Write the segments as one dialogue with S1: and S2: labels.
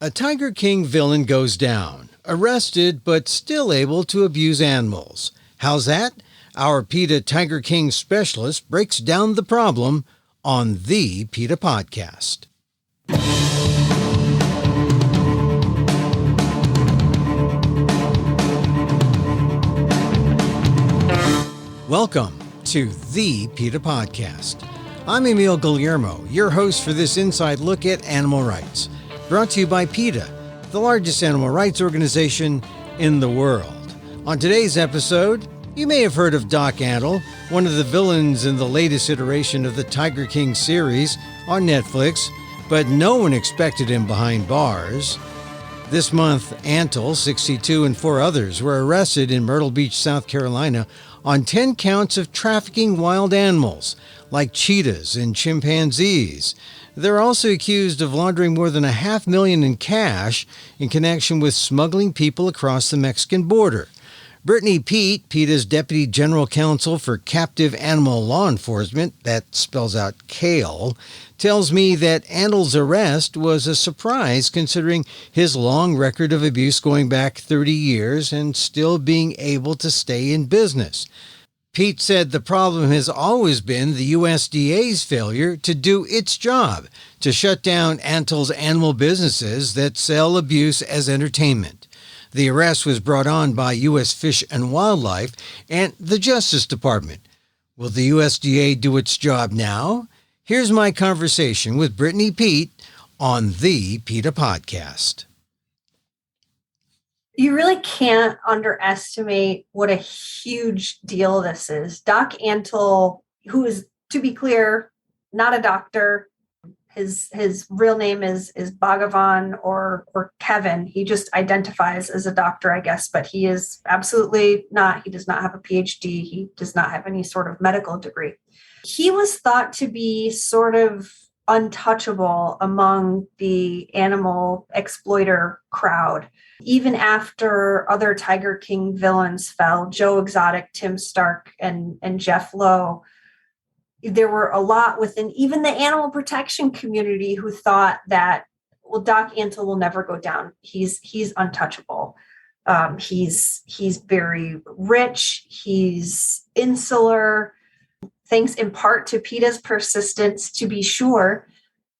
S1: A Tiger King villain goes down, arrested but still able to abuse animals. How's that? Our PETA Tiger King specialist breaks down the problem on the PETA Podcast. Welcome to the PETA Podcast. I'm Emil Guillermo, your host for this inside look at animal rights. Brought to you by PETA, the largest animal rights organization in the world. On today's episode, you may have heard of Doc Antle, one of the villains in the latest iteration of the Tiger King series on Netflix, but no one expected him behind bars. This month, Antle, 62, and 4 others were arrested in Myrtle Beach, South Carolina on 10 counts of trafficking wild animals like cheetahs and chimpanzees. They're also accused of laundering more than $500,000 in cash in connection with smuggling people across the Mexican border. Brittany Peet, PETA's Deputy General Counsel for Captive Animal Law Enforcement, that spells out CALE, tells me that Antle's arrest was a surprise considering his long record of abuse going back 30 years and still being able to stay in business. Pete said the problem has always been the USDA's failure to do its job, to shut down Antle's animal businesses that sell abuse as entertainment. The arrest was brought on by U.S. Fish and Wildlife and the Justice Department. Will the USDA do its job now? Here's my conversation with Brittany Peet on the PETA Podcast.
S2: You really can't underestimate what a huge deal this is. Doc Antle, who is, to be clear, not a doctor. His real name is Bhagavan or Kevin. He just identifies as a doctor, I guess, but he is absolutely not. He does not have a PhD. He does not have any sort of medical degree. He was thought to be sort of untouchable among the animal exploiter crowd. Even after other Tiger King villains fell, Joe Exotic, Tim Stark, and Jeff Lowe, there were a lot within even the animal protection community who thought that, well, Doc Antle will never go down. He's untouchable. He's very rich. He's insular. Thanks in part to PETA's persistence, to be sure,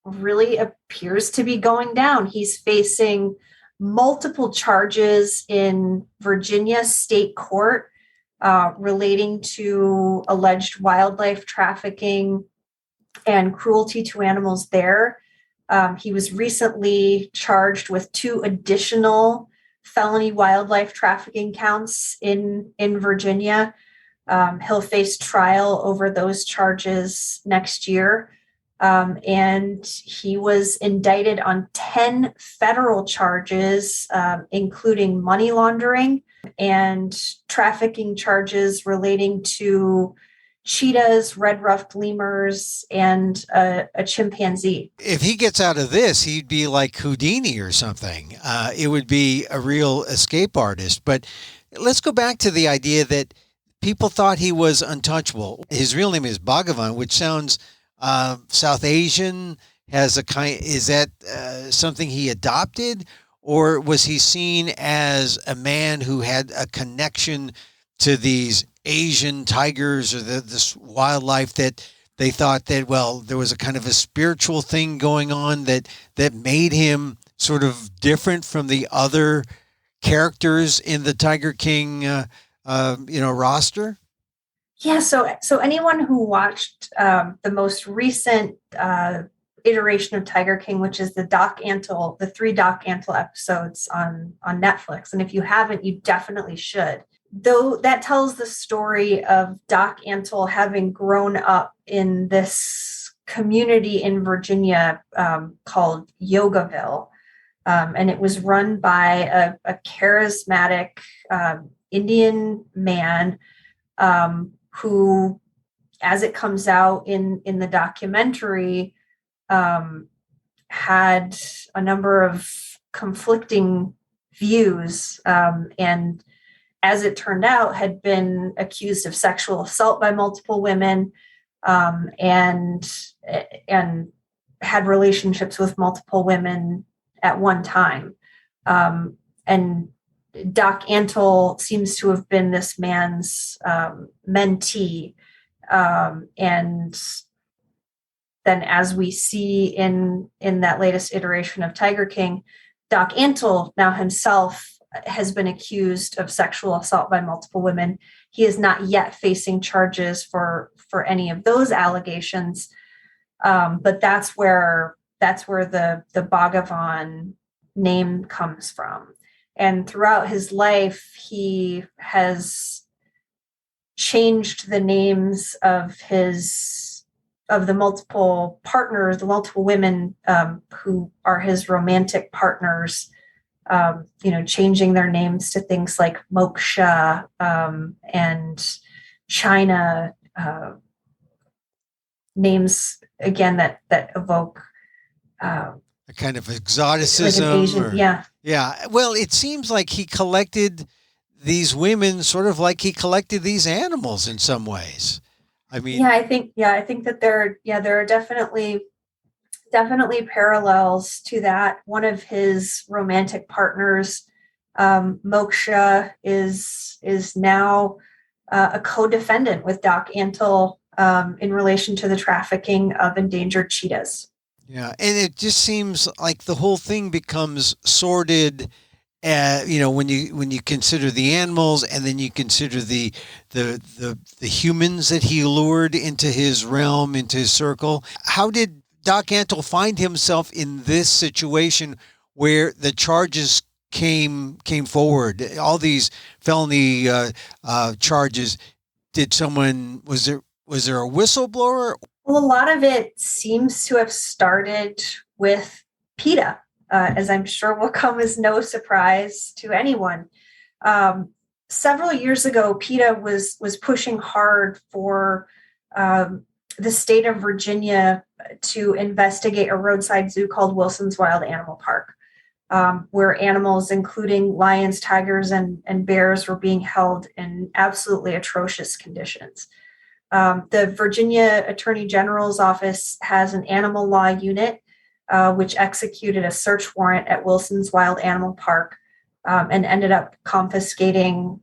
S2: really appears to be going down. He's facing multiple charges in Virginia state court relating to alleged wildlife trafficking and cruelty to animals there. He was recently charged with 2 additional felony wildlife trafficking counts in Virginia. He'll face trial over those charges next year. And he was indicted on 10 federal charges, including money laundering and trafficking charges relating to cheetahs, red-ruffed lemurs, and a chimpanzee.
S1: If he gets out of this, he'd be like Houdini or something. It would be a real escape artist. But let's go back to the idea that people thought he was untouchable. His real name is Bhagavan, which sounds South Asian. Is that something he adopted, or was he seen as a man who had a connection to these Asian tigers or this wildlife that they thought that, well, there was a kind of a spiritual thing going on that made him sort of different from the other characters in the Tiger King roster?
S2: Yeah, so anyone who watched the most recent iteration of Tiger King, which is the 3 Doc Antle episodes on Netflix, and if you haven't, you definitely should. Though that tells the story of Doc Antle having grown up in this community in Virginia called Yogaville, and it was run by a charismatic Indian man who, as it comes out in the documentary, had a number of conflicting views, and as it turned out, had been accused of sexual assault by multiple women, and had relationships with multiple women at one time. And Doc Antle seems to have been this man's mentee. And then as we see in that latest iteration of Tiger King, Doc Antle now himself has been accused of sexual assault by multiple women. He is not yet facing charges for any of those allegations. But that's where the Bhagavan name comes from. And throughout his life, he has changed the names of the multiple partners, the multiple women who are his romantic partners, changing their names to things like Moksha and China, names again that evoke
S1: a kind of exoticism.
S2: Like an Asian,
S1: yeah. Well, it seems like he collected these women sort of like he collected these animals in some ways. I mean,
S2: I think that there are definitely parallels to that. One of his romantic partners, Moksha, is now a co-defendant with Doc Antle in relation to the trafficking of endangered cheetahs.
S1: Yeah, and it just seems like the whole thing becomes sordid. When you consider the animals, and then you consider the humans that he lured into his realm, into his circle. How did Doc Antle find himself in this situation where the charges came forward? All these felony charges. Was there a whistleblower?
S2: Well, a lot of it seems to have started with PETA, as I'm sure will come as no surprise to anyone. Several years ago, PETA was pushing hard for the state of Virginia to investigate a roadside zoo called Wilson's Wild Animal Park, where animals, including lions, tigers, and bears, were being held in absolutely atrocious conditions. The Virginia Attorney General's office has an animal law unit, which executed a search warrant at Wilson's Wild Animal Park and ended up confiscating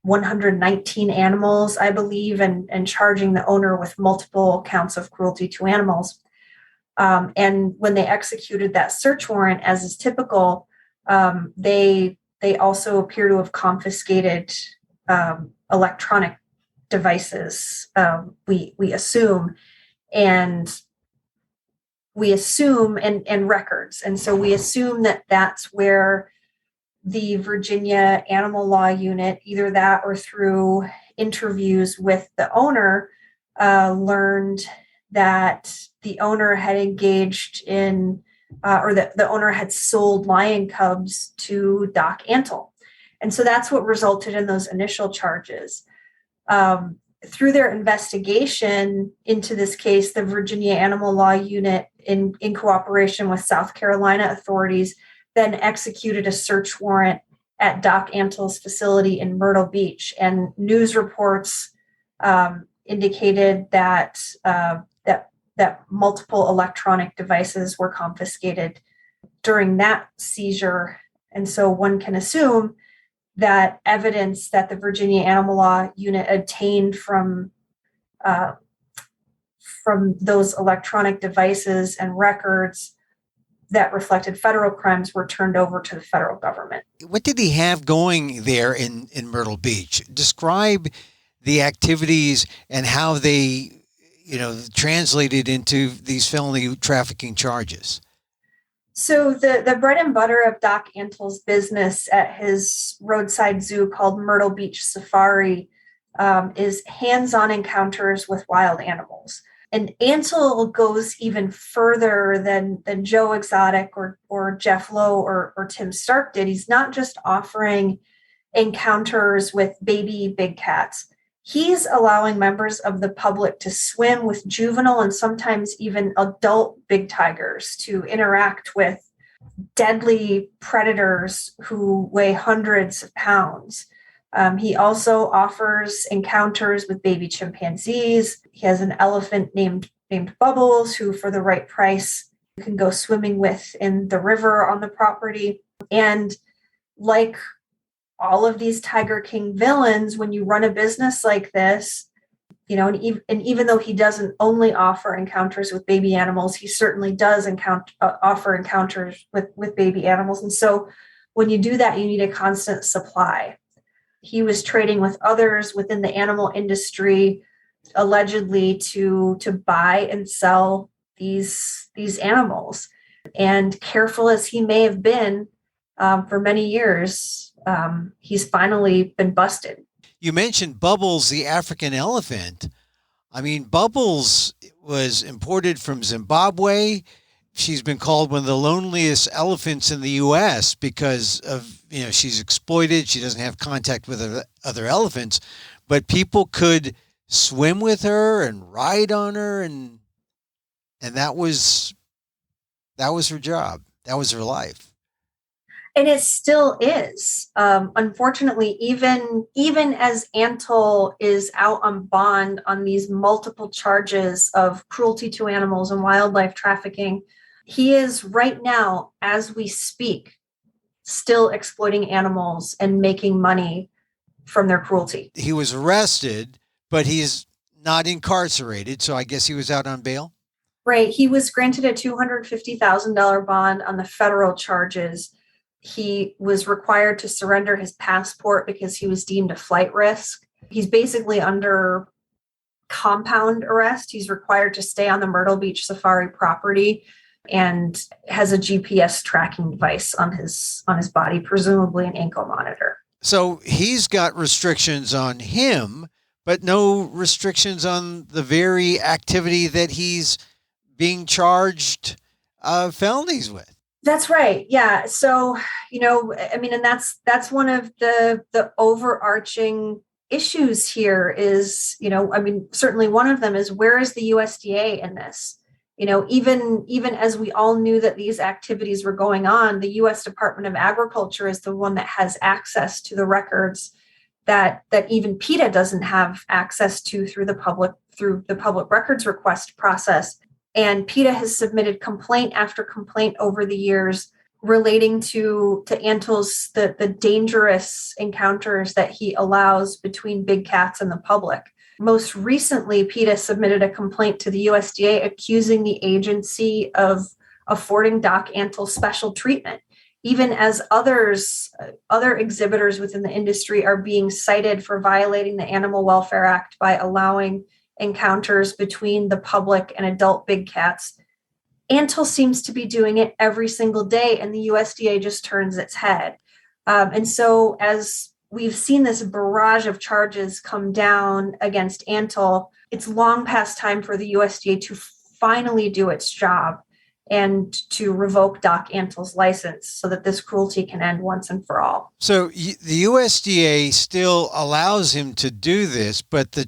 S2: 119 animals, I believe, and charging the owner with multiple counts of cruelty to animals. And when they executed that search warrant, as is typical, they also appear to have confiscated electronic devices, we assume, and records. And so we assume that that's where the Virginia Animal Law Unit, either that or through interviews with the owner, learned that the owner had engaged in, or that the owner had sold lion cubs to Doc Antle. And so that's what resulted in those initial charges. Through their investigation into this case, the Virginia Animal Law Unit, in cooperation with South Carolina authorities, then executed a search warrant at Doc Antle's facility in Myrtle Beach. And news reports indicated that multiple electronic devices were confiscated during that seizure. And so one can assume that evidence that the Virginia Animal Law Unit obtained from those electronic devices and records that reflected federal crimes were turned over to the federal government.
S1: What did he have going there in Myrtle Beach? Describe the activities and how they, translated into these felony trafficking charges.
S2: So the bread and butter of Doc Antle's business at his roadside zoo called Myrtle Beach Safari is hands-on encounters with wild animals. And Antle goes even further than Joe Exotic or Jeff Lowe or Tim Stark did. He's not just offering encounters with baby big cats. He's allowing members of the public to swim with juvenile and sometimes even adult big tigers, to interact with deadly predators who weigh hundreds of pounds. He also offers encounters with baby chimpanzees. He has an elephant named Bubbles, who for the right price you can go swimming with in the river on the property. And like all of these Tiger King villains, when you run a business like this, and even though he doesn't only offer encounters with baby animals, he certainly does offer encounters with baby animals. And so when you do that, you need a constant supply. He was trading with others within the animal industry, allegedly to buy and sell these animals. And careful as he may have been for many years, he's finally been busted.
S1: You mentioned Bubbles, the African elephant. I mean, Bubbles was imported from Zimbabwe. She's been called one of the loneliest elephants in the U.S. because of, she's exploited. She doesn't have contact with other elephants, but people could swim with her and ride on her. And that was her job. That was her life.
S2: And it still is. Unfortunately, even as Antle is out on bond on these multiple charges of cruelty to animals and wildlife trafficking, he is right now, as we speak, still exploiting animals and making money from their cruelty.
S1: He was arrested, but he's not incarcerated, so I guess he was out on bail?
S2: Right. He was granted a $250,000 bond on the federal charges. He was required to surrender his passport because he was deemed a flight risk. He's basically under compound arrest. He's required to stay on the Myrtle Beach safari property and has a GPS tracking device on his body, presumably an ankle monitor.
S1: So he's got restrictions on him, but no restrictions on the very activity that he's being charged felonies with.
S2: That's right. Yeah. So, and that's one of the overarching issues here is, certainly one of them is, where is the USDA in this? Even as we all knew that these activities were going on, the U.S. Department of Agriculture is the one that has access to the records that even PETA doesn't have access to through the public records request process. And PETA has submitted complaint after complaint over the years relating to Antle's the dangerous encounters that he allows between big cats and the public. Most recently, PETA submitted a complaint to the USDA accusing the agency of affording Doc Antle special treatment, even as other exhibitors within the industry are being cited for violating the Animal Welfare Act by allowing encounters between the public and adult big cats. Antle seems to be doing it every single day, and the USDA just turns its head. And so as we've seen this barrage of charges come down against Antle, it's long past time for the USDA to finally do its job and to revoke Doc Antle's license so that this cruelty can end once and for all.
S1: So the USDA still allows him to do this, but the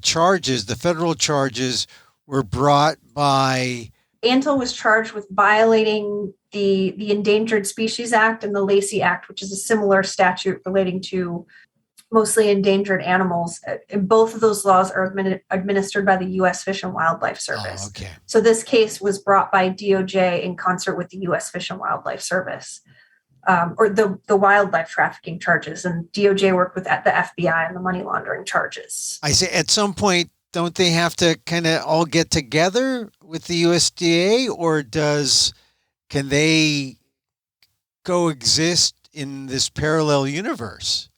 S1: federal charges were brought by...
S2: Antle was charged with violating the Endangered Species Act and the Lacey Act, which is a similar statute relating to mostly endangered animals. And both of those laws are administered by the U.S. Fish and Wildlife Service.
S1: Oh, okay.
S2: So this case was brought by DOJ in concert with the U.S. Fish and Wildlife Service, or the wildlife trafficking charges. And DOJ worked with the FBI on the money laundering charges.
S1: I say at some point, don't they have to kind of all get together with the USDA, or can they coexist in this parallel universe?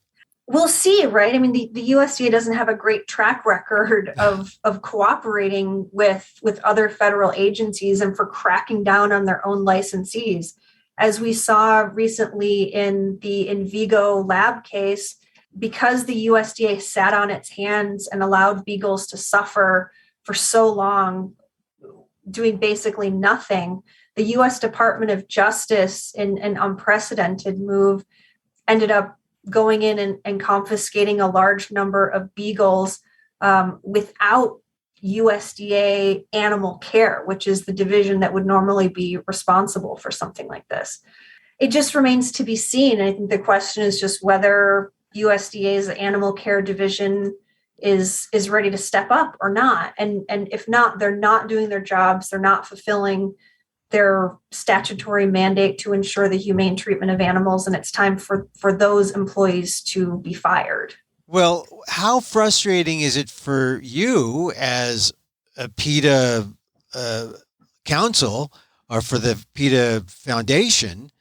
S2: We'll see, right? I mean, the USDA doesn't have a great track record of cooperating with other federal agencies and for cracking down on their own licensees. As we saw recently in the Envigo lab case, because the USDA sat on its hands and allowed beagles to suffer for so long, doing basically nothing, the U.S. Department of Justice, in an unprecedented move, ended up going in and confiscating a large number of beagles without USDA animal care, which is the division that would normally be responsible for something like this. It just remains to be seen. And I think the question is just whether USDA's animal care division is ready to step up or not. And if not, they're not doing their jobs. They're not fulfilling their statutory mandate to ensure the humane treatment of animals, and it's time for those employees to be fired.
S1: Well, how frustrating is it for you as a PETA counsel or for the PETA Foundation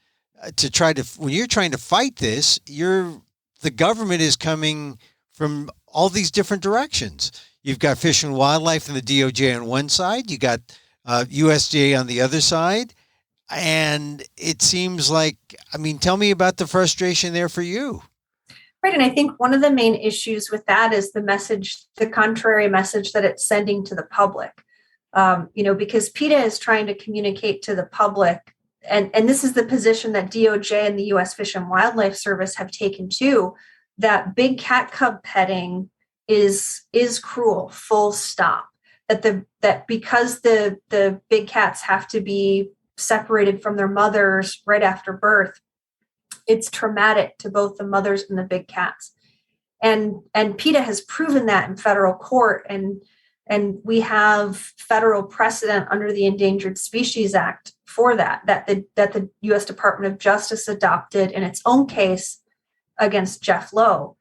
S1: to try to, when you're trying to fight this, the government is coming from all these different directions. You've got Fish and Wildlife and the DOJ on one side, you got USDA on the other side, and it seems like, I mean, tell me about the frustration there for you.
S2: Right. And I think one of the main issues with that is the contrary message that it's sending to the public. Because PETA is trying to communicate to the public, and this is the position that DOJ and the U.S. Fish and Wildlife Service have taken too, that big cat cub petting is cruel, full stop. That because the big cats have to be separated from their mothers right after birth, it's traumatic to both the mothers and the big cats. And PETA has proven that in federal court, and we have federal precedent under the Endangered Species Act for that the U.S. Department of Justice adopted in its own case against Jeff Lowe.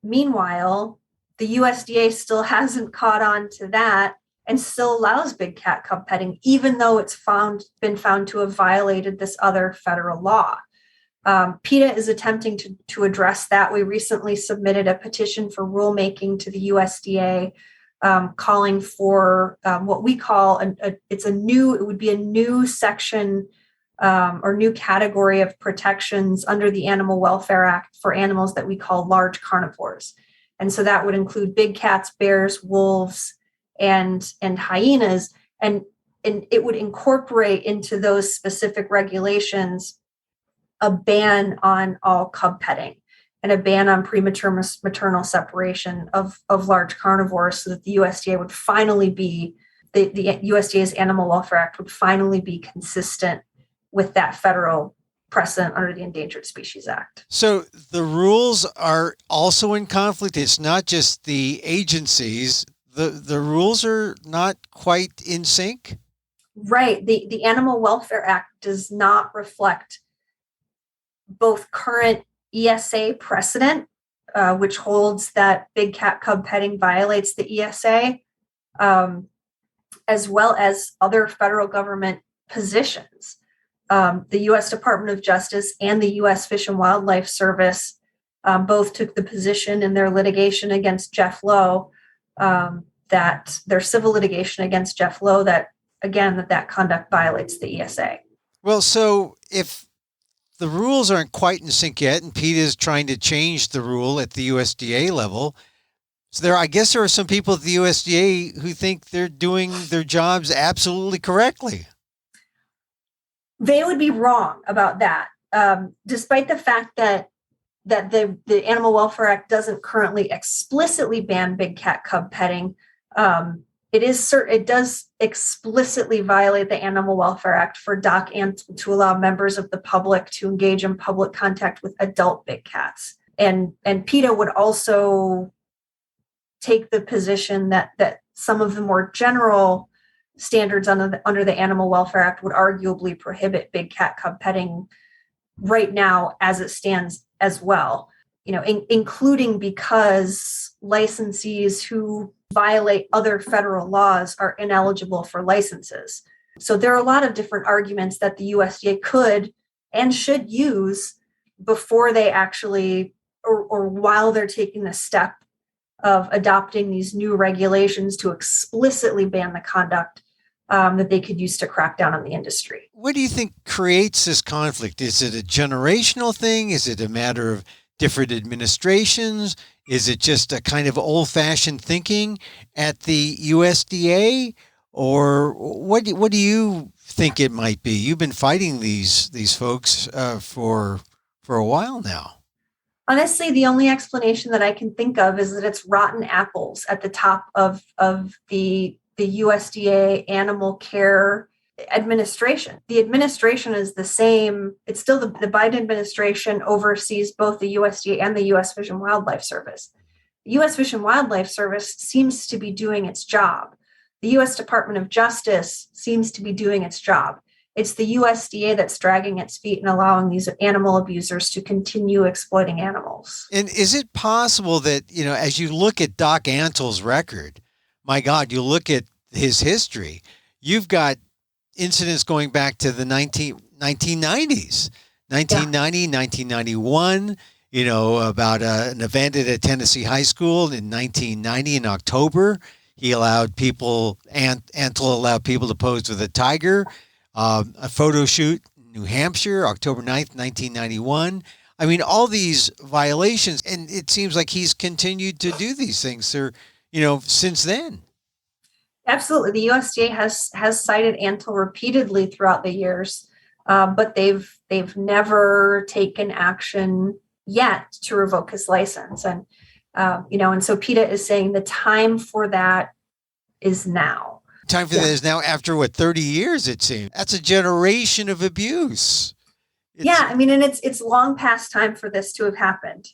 S2: Meanwhile, the USDA still hasn't caught on to that and still allows big cat cub petting, even though it's been found to have violated this other federal law. PETA is attempting to address that. We recently submitted a petition for rulemaking to the USDA, calling for what we call it would be a new section or new category of protections under the Animal Welfare Act for animals that we call large carnivores. And so that would include big cats, bears, wolves, and hyenas. And it would incorporate into those specific regulations a ban on all cub petting and a ban on premature maternal separation of large carnivores, so that the USDA would finally be, the USDA's Animal Welfare Act would finally be consistent with that federal precedent under the Endangered Species Act.
S1: So the rules are also in conflict. It's not just the agencies. The rules are not quite in sync.
S2: Right. The Animal Welfare Act does not reflect both current ESA precedent, which holds that big cat cub petting violates the ESA, as well as other federal government positions. The U.S. Department of Justice and the U.S. Fish and Wildlife Service both took the position in their litigation against Jeff Lowe, that their civil litigation against Jeff Lowe, that conduct violates the ESA.
S1: Well, so if the rules aren't quite in sync yet, and PETA is trying to change the rule at the USDA level, so I guess there are some people at the USDA who think they're doing their jobs absolutely correctly.
S2: They would be wrong about that, despite the fact that the Animal Welfare Act doesn't currently explicitly ban big cat cub petting. It does explicitly violate the Animal Welfare Act for Antle to allow members of the public to engage in public contact with adult big cats. And PETA would also take the position that some of the more general standards under the Animal Welfare Act would arguably prohibit big cat cub petting right now as it stands as well, including because licensees who violate other federal laws are ineligible for licenses. So there are a lot of different arguments that the USDA could and should use before they actually, or while they're taking the step of adopting these new regulations to explicitly ban the conduct that they could use to crack down on the industry.
S1: What do you think creates this conflict? Is it a generational thing? Is it a matter of different administrations? Is it just a kind of old-fashioned thinking at the USDA? Or what do you think it might be? You've been fighting these folks for a while now.
S2: Honestly, the only explanation that I can think of is that it's rotten apples at the top of the USDA animal care administration. The administration is the same. It's still the Biden administration oversees both the USDA and the U.S. Fish and Wildlife Service. The U.S. Fish and Wildlife Service seems to be doing its job. the U.S. Department of Justice seems to be doing its job. It's the USDA that's dragging its feet and allowing these animal abusers to continue exploiting animals.
S1: And is it possible that, as you look at Doc Antle's record, my God, you look at his history, you've got incidents going back to the 1990s, 1990, 1991, about an event at a Tennessee high school in 1990 in October. He allowed people, Antle allowed people to pose with a tiger, a photo shoot in New Hampshire, October 9th, 1991. I mean, all these violations, and it seems like he's continued to do these things since then.
S2: Absolutely. The USDA has cited Antle repeatedly throughout the years, but they've never taken action yet to revoke his license. And, and so PETA is saying the time for that is now.
S1: Time for that is now after 30 years, it seems. That's a generation of abuse.
S2: And it's long past time for this to have happened.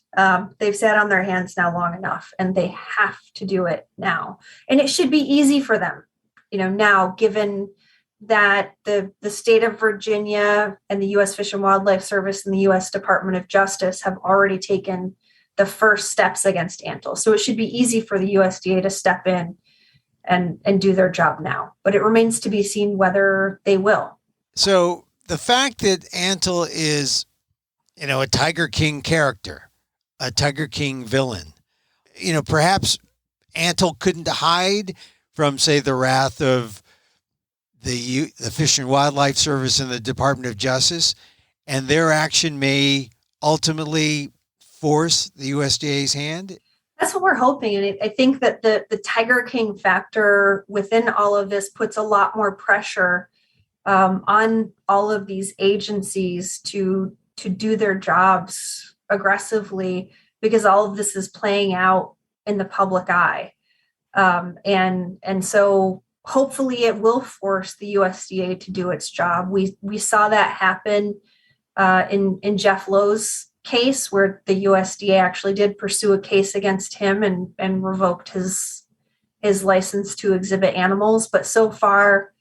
S2: They've sat on their hands now long enough, and they have to do it now. And it should be easy for them, now, given that the state of Virginia and the U.S. Fish and Wildlife Service and the U.S. Department of Justice have already taken the first steps against Antle. So it should be easy for the USDA to step in and do their job now. But it remains to be seen whether they will.
S1: So the fact that Antle is, a Tiger King character, a Tiger King villain, perhaps Antle couldn't hide from, say, the wrath of the Fish and Wildlife Service and the Department of Justice, and their action may ultimately force the USDA's hand?
S2: That's what we're hoping. And I think that the Tiger King factor within all of this puts a lot more pressure on all of these agencies to do their jobs aggressively, because all of this is playing out in the public eye. And so hopefully it will force the USDA to do its job. We saw that happen in Jeff Lowe's case, where the USDA actually did pursue a case against him and revoked his license to exhibit animals. But so far,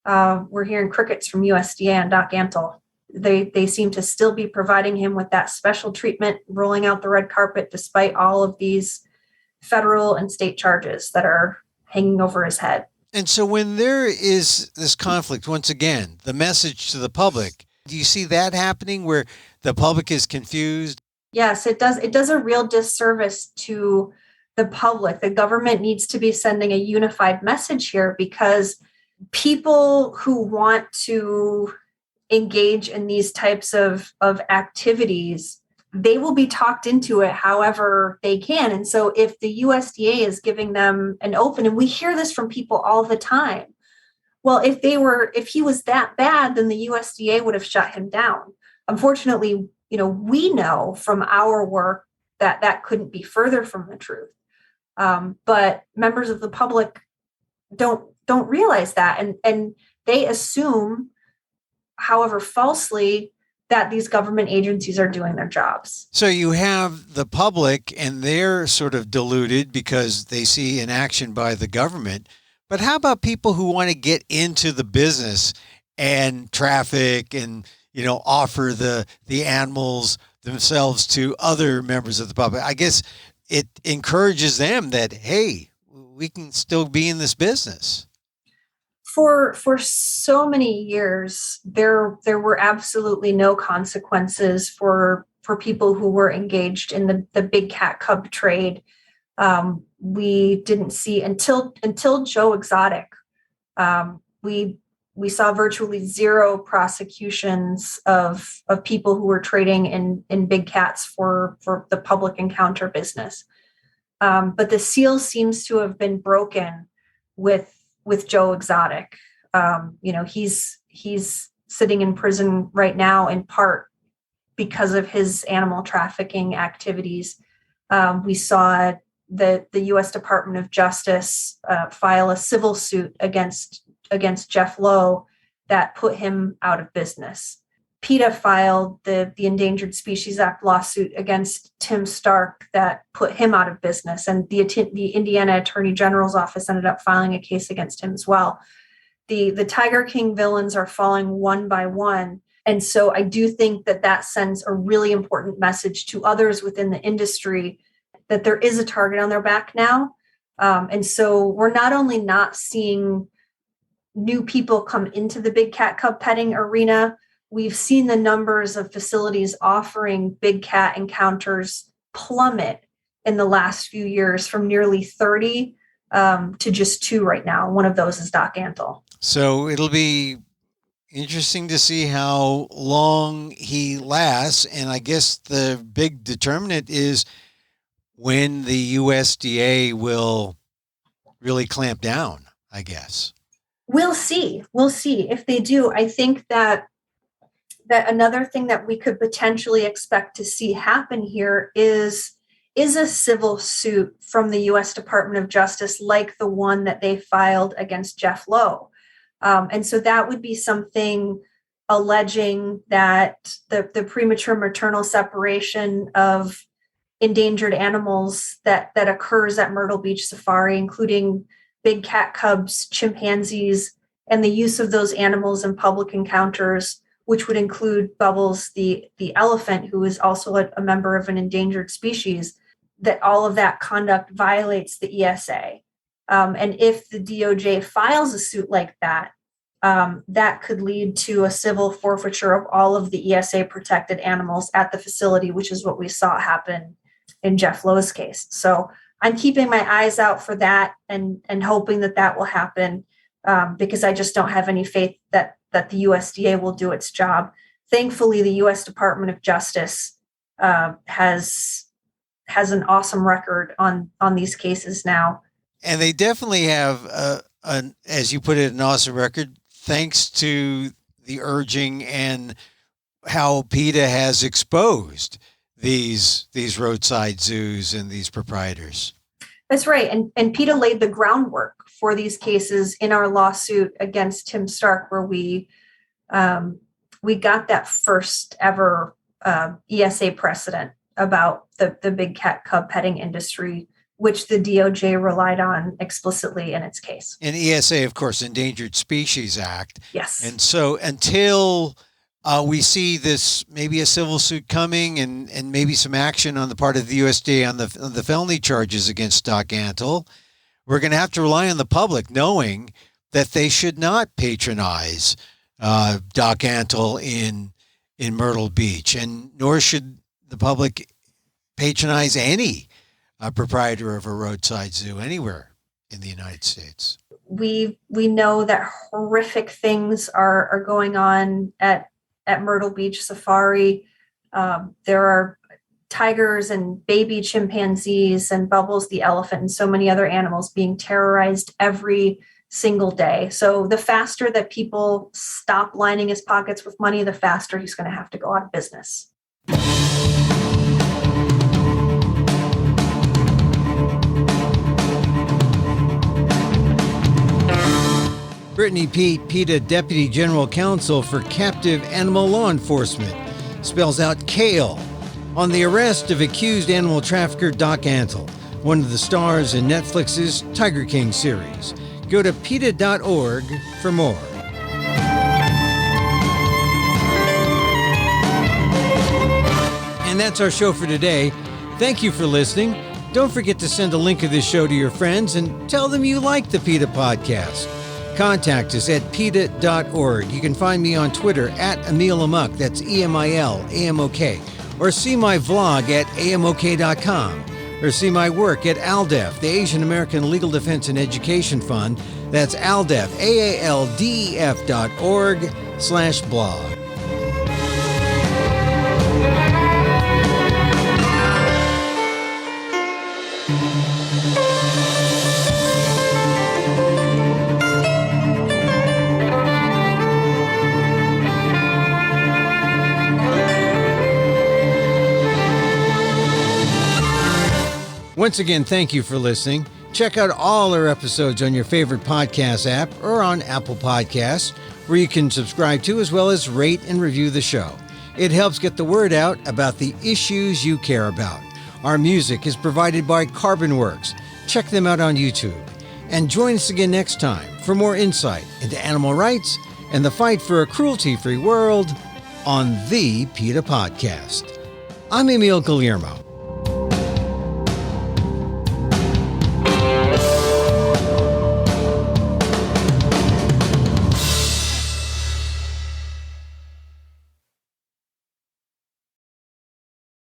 S2: we're hearing crickets from USDA and Doc Antle. They seem to still be providing him with that special treatment, rolling out the red carpet, despite all of these federal and state charges that are hanging over his head.
S1: And so when there is this conflict, once again, the message to the public, do you see that happening where the public is confused?
S2: Yes, it does. It does a real disservice to the public. The government needs to be sending a unified message here, because people who want to engage in these types of activities, they will be talked into it however they can. And so if the USDA is giving them an open, and we hear this from people all the time, well, if he was that bad, then the USDA would have shut him down. Unfortunately, we know from our work that couldn't be further from the truth. But members of the public don't realize that, and they assume, however falsely, that these government agencies are doing their jobs.
S1: So you have the public, and they're sort of deluded because they see an action by the government. But how about people who want to get into the business and traffic and, offer the animals themselves to other members of the public? I guess it encourages them that, hey, we can still be in this business.
S2: For so many years, there were absolutely no consequences for people who were engaged in the big cat cub trade. We didn't see until Joe Exotic. We saw virtually zero prosecutions of people who were trading in big cats for the public encounter business. But the seal seems to have been broken with Joe Exotic. He's sitting in prison right now, in part because of his animal trafficking activities. We saw the U.S. Department of Justice file a civil suit against Jeff Lowe that put him out of business. PETA filed the Endangered Species Act lawsuit against Tim Stark that put him out of business. And the Indiana Attorney General's office ended up filing a case against him as well. The Tiger King villains are falling one by one. And so I do think that sends a really important message to others within the industry that there is a target on their back now. And so we're not only not seeing new people come into the big cat cub petting arena, we've seen the numbers of facilities offering big cat encounters plummet in the last few years from nearly 30 to just 2 right now. One of those is Doc Antle.
S1: So it'll be interesting to see how long he lasts. And I guess the big determinant is when the USDA will really clamp down, I guess.
S2: We'll see. We'll see if they do. I think that another thing that we could potentially expect to see happen here is a civil suit from the U.S. Department of Justice, like the one that they filed against Jeff Lowe. And so that would be something alleging that the premature maternal separation of endangered animals that occurs at Myrtle Beach Safari, including big cat cubs, chimpanzees, and the use of those animals in public encounters, which would include Bubbles, the elephant, who is also a member of an endangered species, that all of that conduct violates the ESA. And if the DOJ files a suit like that, that could lead to a civil forfeiture of all of the ESA protected animals at the facility, which is what we saw happen in Jeff Lowe's case. So I'm keeping my eyes out for that and hoping that will happen, because I just don't have any faith that the USDA will do its job. Thankfully, the U.S. Department of Justice has an awesome record on these cases now.
S1: And they definitely have, as you put it, an awesome record, thanks to the urging and how PETA has exposed these roadside zoos and these proprietors.
S2: That's right. And PETA laid the groundwork for these cases in our lawsuit against Tim Stark, where we got that first ever ESA precedent about the big cat cub petting industry, which the DOJ relied on explicitly in its case.
S1: And ESA, of course, Endangered Species Act.
S2: Yes.
S1: And so until we see this, maybe a civil suit coming and maybe some action on the part of the USDA on the felony charges against Doc Antle, we're going to have to rely on the public knowing that they should not patronize Doc Antle in Myrtle Beach, and nor should the public patronize any proprietor of a roadside zoo anywhere in the United States.
S2: We know that horrific things are going on at Myrtle Beach Safari. There are tigers and baby chimpanzees and Bubbles the elephant and so many other animals being terrorized every single day. So the faster that people stop lining his pockets with money, the faster he's going to have to go out of business.
S1: Brittany Peet, PETA Deputy General Counsel for Captive Animal Law Enforcement, spells out kale on the arrest of accused animal trafficker Doc Antle, one of the stars in Netflix's Tiger King series. Go to PETA.org for more. And that's our show for today. Thank you for listening. Don't forget to send a link of this show to your friends and tell them you like the PETA Podcast. Contact us at PETA.org. You can find me on Twitter at Emil Amok, that's EMIL-AMOK, or see my vlog at AMOK.com, or see my work at ALDEF, the Asian American Legal Defense and Education Fund. That's ALDEF, AALDEF.org/blog. Once again, thank you for listening. Check out all our episodes on your favorite podcast app or on Apple Podcasts, where you can subscribe to as well as rate and review the show. It helps get the word out about the issues you care about. Our music is provided by Carbonworks. Check them out on YouTube. And join us again next time for more insight into animal rights and the fight for a cruelty-free world on the PETA Podcast. I'm Emil Guillermo.